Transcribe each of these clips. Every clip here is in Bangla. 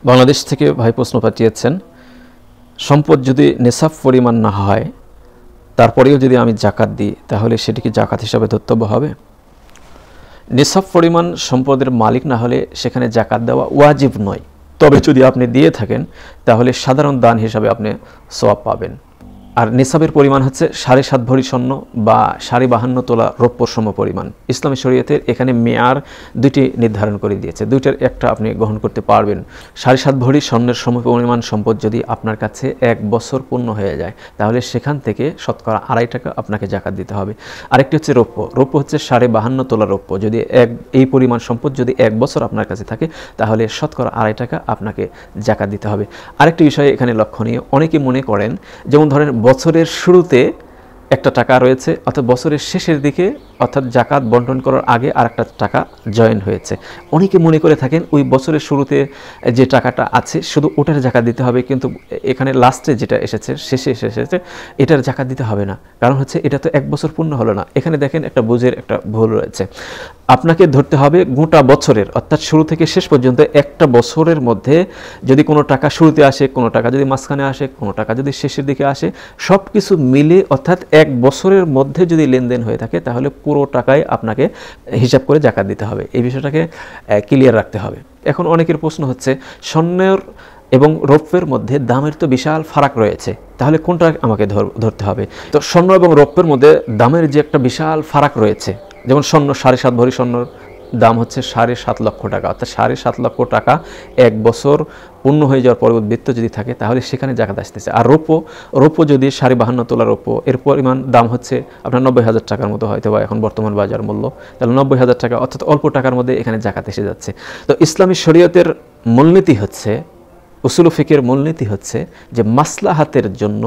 বাংলাদেশ থেকে ভাই প্রশ্ন পাঠিয়েছেন, সম্পদ যদি নেশাব পরিমাণ না হয় তারপরেও যদি আমি জাকাত দিই তাহলে সেটি কি জাকাত হিসাবে ধর্তব্য হবে? নেশাব পরিমাণ সম্পদের মালিক না হলে সেখানে জাকাত দেওয়া ওয়াজিব নয়, তবে যদি আপনি দিয়ে থাকেন তাহলে সাধারণ দান হিসাবে আপনি সওয়াব পাবেন। আর নেশাবের পরিমাণ হচ্ছে 7.5 ভরি স্বর্ণ বা 52 তোলা রৌপ্যর সম পরিমাণ। ইসলামী শরীয়তের এখানে মেয়ার দুটি নির্ধারণ করে দিয়েছে, দুইটার একটা আপনি গ্রহণ করতে পারবেন। 7.5 ভরি স্বর্ণের সম পরিমাণ সম্পদ যদি আপনার কাছে 1 বছর পূর্ণ হয়ে যায় তাহলে সেখান থেকে শতকরা 2.5 টাকা আপনাকে জাকাত দিতে হবে। আরেকটি হচ্ছে রৌপ্য। রৌপ্য হচ্ছে 52.5 তোলা রৌপ্য। যদি এই পরিমাণ সম্পদ যদি 1 বছর আপনার কাছে থাকে তাহলে শতকরা 2.5 টাকা আপনাকে জাকাত দিতে হবে। আরেকটি বিষয় এখানে লক্ষণীয়, অনেকে মনে করেন যেমন ধরেন বছরের শুরুতে একটা টাকা রয়েছে, অর্থাৎ বছরের শেষের দিকে অর্থাৎ জাকাত বন্টন করার আগে আরেকটা টাকা জয়েন হয়েছে। অনেকে মনে করে থাকেন ওই বছরের শুরুতে যে টাকাটা আছে শুধু ওটার জাকাত দিতে হবে, কিন্তু এখানে লাস্টে যেটা এসেছে শেষে এসেছে এটার জাকাত দিতে হবে না। কারণ হচ্ছে এটা তো 1 বছর পূর্ণ হলো না। এখানে দেখেন একটা বুঝের একটা ভুল রয়েছে। আপনাকে ধরতে হবে গোটা বছরের, অর্থাৎ শুরু থেকে শেষ পর্যন্ত একটা বছরের মধ্যে যদি কোনো টাকা শুরুতে আসে, কোনো টাকা যদি মাঝখানে আসে, কোনো টাকা যদি শেষের দিকে আসে, সব কিছু মিলে অর্থাৎ 1 বছরের মধ্যে যদি লেনদেন হয়ে থাকে তাহলে পুরো টাকায় আপনাকে হিসাব করে জাকাত দিতে হবে। এই বিষয়টাকে ক্লিয়ার রাখতে হবে। এখন অনেকের প্রশ্ন হচ্ছে, স্বর্ণের এবং রৌপ্যের মধ্যে দামের তো বিশাল ফারাক রয়েছে, তাহলে কোনটা আমাকে ধরতে হবে? তো স্বর্ণ এবং রৌপ্যের মধ্যে দামের যে একটা বিশাল ফারাক রয়েছে, যেমন স্বর্ণ 7.5 ভরি স্বর্ণর দাম হচ্ছে 7.5 লক্ষ টাকা, অর্থাৎ 7.5 লক্ষ টাকা 1 বছর পূর্ণ হয়ে যাওয়ার পরে উদ্বৃত্ত যদি থাকে তাহলে সেখানে জাকাত আসতেছে। আর রৌপ্য যদি 52.5 তোলা রৌপ্য, এর পরিমাণ দাম হচ্ছে আপনার 90,000 টাকার মতো হয়তো বা এখন বর্তমান বাজার মূল্য, তাহলে 90,000 টাকা, অর্থাৎ অল্প টাকার মধ্যে এখানে জাকাত এসে যাচ্ছে। তো ইসলামী শরীয়তের মূলনীতি হচ্ছে, উসুল ফিকের মূলনীতি হচ্ছে যে মাসলাহাতের জন্য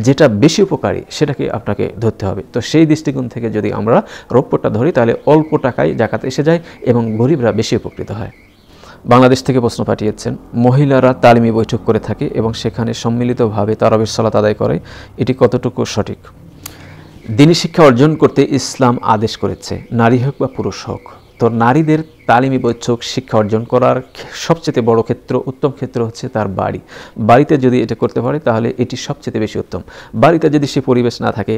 যেটা বেশি উপকারী সেটাকে আপনাকে ধরতে হবে। তো সেই দৃষ্টিকোণ থেকে যদি আমরা রৌপ্যটা ধরি তাহলে অল্প টাকায় জাকাত এসে যায় এবং গরিবরা বেশি উপকৃত হয়। বাংলাদেশ থেকে প্রশ্ন পাঠিয়েছেন, মহিলারা তালিমি বৈঠক করে থাকে এবং সেখানে সম্মিলিতভাবে তারাবির সালাত আদায় করে, এটি কতটুকু সঠিক? দ্বীনি শিক্ষা অর্জন করতে ইসলাম আদেশ করেছে, নারী হোক বা পুরুষ হোক। তো নারীদের তালিমি বৈঠক শিক্ষা অর্জন করার সবচেয়ে বড় ক্ষেত্র, উত্তম ক্ষেত্র হচ্ছে তার বাড়িতে যদি এটা করতে পারে তাহলে এটি সবচেয়ে বেশি উত্তম। বাড়িতে যদি সে পরিবেশ না থাকে,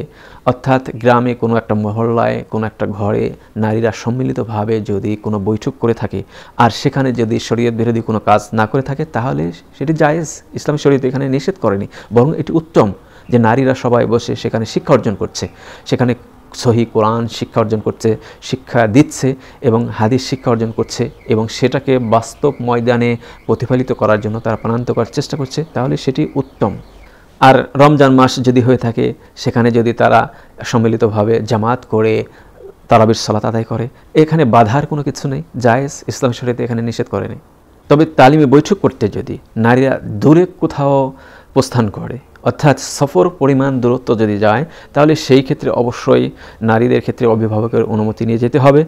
অর্থাৎ গ্রামে কোনো একটা মহল্লায় কোনো একটা ঘরে নারীরা সম্মিলিতভাবে যদি কোনো বৈঠক করে থাকে আর সেখানে যদি শরীয়ত বিরোধী কোনো কাজ না করে থাকে তাহলে সেটি জায়েজ। ইসলামী শরীয়ত এখানে নিষেধ করেনি, বরং এটি উত্তম যে নারীরা সবাই বসে সেখানে শিক্ষা অর্জন করছে, সেখানে সহি কোরআন শিক্ষা অর্জন করছে, শিক্ষা দিচ্ছে এবং হাদিস শিক্ষা অর্জন করছে এবং সেটাকে বাস্তব ময়দানে প্রতিফলিত করার জন্য তারা প্রাণান্তকর চেষ্টা করছে, তাহলে সেটি উত্তম। আর রমজান মাস যদি হয়ে থাকে সেখানে যদি তারা সম্মিলিতভাবে জামাত করে তারাবির সালাত আদায় করে, এখানে বাধার কোনো কিছু নেই, জায়েজ। ইসলাম শরীয়তে এখানে নিষেধ করেনি। তবে তালিমে বৈঠক করতে যদি নারীরা দূরে কোথাও প্রস্থান করে, অর্থাৎ সফর পরিমাণ দূরত্ব যদি যায়, তাহলে সেই ক্ষেত্রে অবশ্যই নারীদের ক্ষেত্রে অভিভাবকের অনুমতি নিয়ে যেতে হবে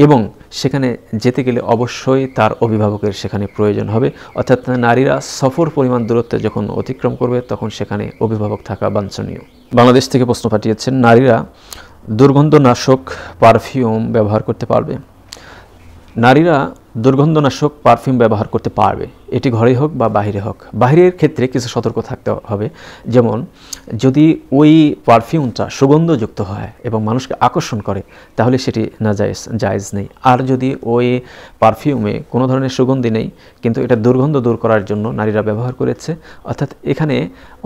এবং সেখানে যেতে গেলে অবশ্যই তার অভিভাবকের সেখানে প্রয়োজন হবে। অর্থাৎ নারীরা সফর পরিমাণ দূরত্বে যখন অতিক্রম করবে তখন সেখানে অভিভাবক থাকা বাঞ্ছনীয়। বাংলাদেশ থেকে প্রশ্ন পাঠিয়েছেন, নারীরা দুর্গন্ধনাশক পারফিউম ব্যবহার করতে পারবে? নারীরা দুর্গন্ধনাশক পারফিউম ব্যবহার করতে পারবে, এটি ঘরে হোক বা বাহিরে হোক। বাহিরের ক্ষেত্রে কিছু সতর্ক থাকতে হবে, যেমন যদি ওই পারফিউমটা সুগন্ধযুক্ত হয় এবং মানুষকে আকর্ষণ করে তাহলে সেটি জায়েজ নেই। আর যদি ওই পারফিউমে কোনো ধরনের সুগন্ধি নেই কিন্তু এটা দুর্গন্ধ দূর করার জন্য নারীরা ব্যবহার করেছে, অর্থাৎ এখানে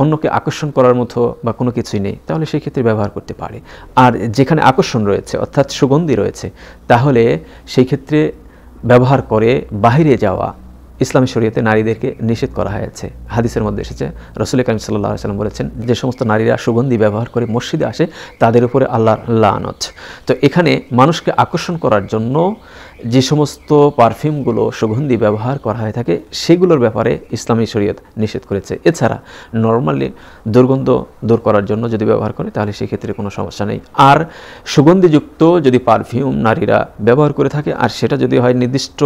অন্যকে আকর্ষণ করার মতো বা কোনো কিছুই নেই, তাহলে সেই ক্ষেত্রে ব্যবহার করতে পারে। আর যেখানে আকর্ষণ রয়েছে অর্থাৎ সুগন্ধি রয়েছে তাহলে সেই ক্ষেত্রে ব্যবহার করে বাহিরে যাওয়া ইসলামী শরীয়তে নারীদেরকে নিষেধ করা হয়েছে। হাদিসের মধ্যে এসেছে, রাসূল কারীম সাল্লাল্লাহু আলাইহি ওয়াসাল্লাম বলেছেন, যে সমস্ত নারীরা সুগন্ধি ব্যবহার করে মসজিদে আসে তাদের উপরে আল্লাহর লানত। তো এখানে মানুষকে আকর্ষণ করার জন্য যে সমস্ত পারফিউমগুলো সুগন্ধি ব্যবহার করা হয়ে থাকে সেগুলোর ব্যাপারে ইসলামী শরীয়ত নিষেধ করেছে। এছাড়া নর্মালি দুর্গন্ধ দূর করার জন্য যদি ব্যবহার করে তাহলে সেক্ষেত্রে কোনো সমস্যা নেই। আর সুগন্ধিযুক্ত যদি পারফিউম নারীরা ব্যবহার করে থাকে আর সেটা যদি হয় নির্দিষ্ট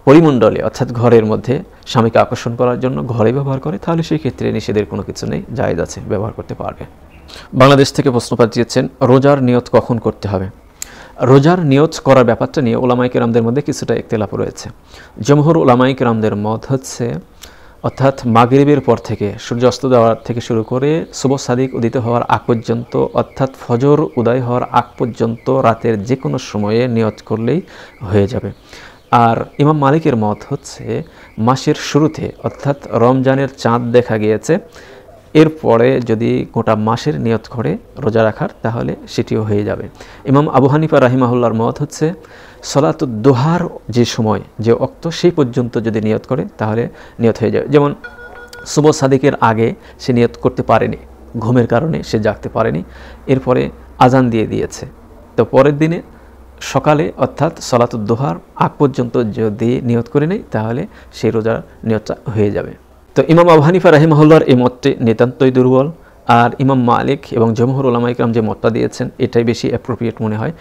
পরিমণ্ডলে, অর্থাৎ ঘরের মধ্যে স্বামীকে আকর্ষণ করার জন্য ঘরে ব্যবহার করে, তাহলে সেই ক্ষেত্রে নিষেধের কোনো কিছু নেই, জায়েজ আছে, ব্যবহার করতে পারবে। বাংলাদেশ থেকে প্রশ্ন পাঠিয়েছেন, রোজার নিয়ত কখন করতে হবে? রোজার নিয়ত করার ব্যাপারটা নিয়ে উলামায়ে কেরামদের মধ্যে কিছুটা ইখতিলাফ রয়েছে। জমহুর উলামায়ে কেরামদের মত হচ্ছে অর্থাৎ মাগরিবের পর থেকে সূর্য অস্ত যাওয়ার থেকে শুরু করে সুবহ সাদিক উদিত হওয়ার আগ পর্যন্ত, অর্থাৎ ফজর উদয় হওয়ার আগ পর্যন্ত রাতের যে কোনো সময়ে নিয়ত করলেই হয়ে যাবে। আর ইমাম মালিকের মত হচ্ছে মাসের শুরুতে অর্থাৎ রমজানের চাঁদ দেখা গিয়েছে, এরপরে যদি গোটা মাসের নিয়ত করে রোজা রাখার তাহলে সেটিও হয়ে যাবে। ইমাম আবু হানিফা রাহিমাহুল্লাহর মত হচ্ছে সলাতুদ দুহার যে সময় যে ওয়াক্ত সেই পর্যন্ত যদি নিয়ত করে তাহলে নিয়ত হয়ে যাবে। যেমন সুবহ সাদিকের আগে সে নিয়ত করতে পারেনি, ঘুমের কারণে সে জাগতে পারেনি, এরপরে আজান দিয়ে দিয়েছে, তো পরের দিনে সকালে অর্থাৎ সলাতুদ দুহার আগ পর্যন্ত যদি নিয়ত করে নেয় তাহলে সেই রোজার নিয়তটা হয়ে যাবে। তো ইমাম আবু হানিফা রাহিমাহুল্লাহর এই মতটি নিতান্তই দুর্বল, আর ইমাম মালিক এবং জমহুর উলামা ইকরাম যে মতটা দিয়েছেন এটাই বেশি অ্যাপ্রোপ্রিয়েট মনে হয়।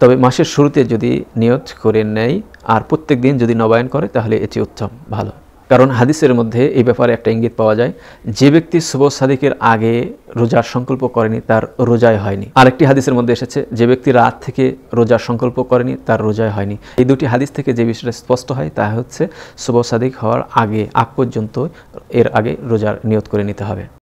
তবে মাসের শুরুতে যদি নিয়ত করে নেয় আর প্রত্যেক দিন যদি নবায়ন করে তাহলে এটি উত্তম, ভালো। কারণ হাদিসের মধ্যে এই ব্যাপারে একটা ইঙ্গিত পাওয়া যায়, যে ব্যক্তি সুবহ সাদিকের আগে রোজার সংকল্প করেনি তার রোজায় হয়নি। আরেকটি হাদিসের মধ্যে এসেছে যে ব্যক্তি রাত থেকে রোজার সংকল্প করেনি তার রোজায় হয়নি। এই দুটি হাদিস থেকে যে বিষয়টা স্পষ্ট হয় তা হচ্ছে সুবহ সাদিক হওয়ার আগ পর্যন্ত এর আগে রোজার নিয়ত করে নিতে হবে।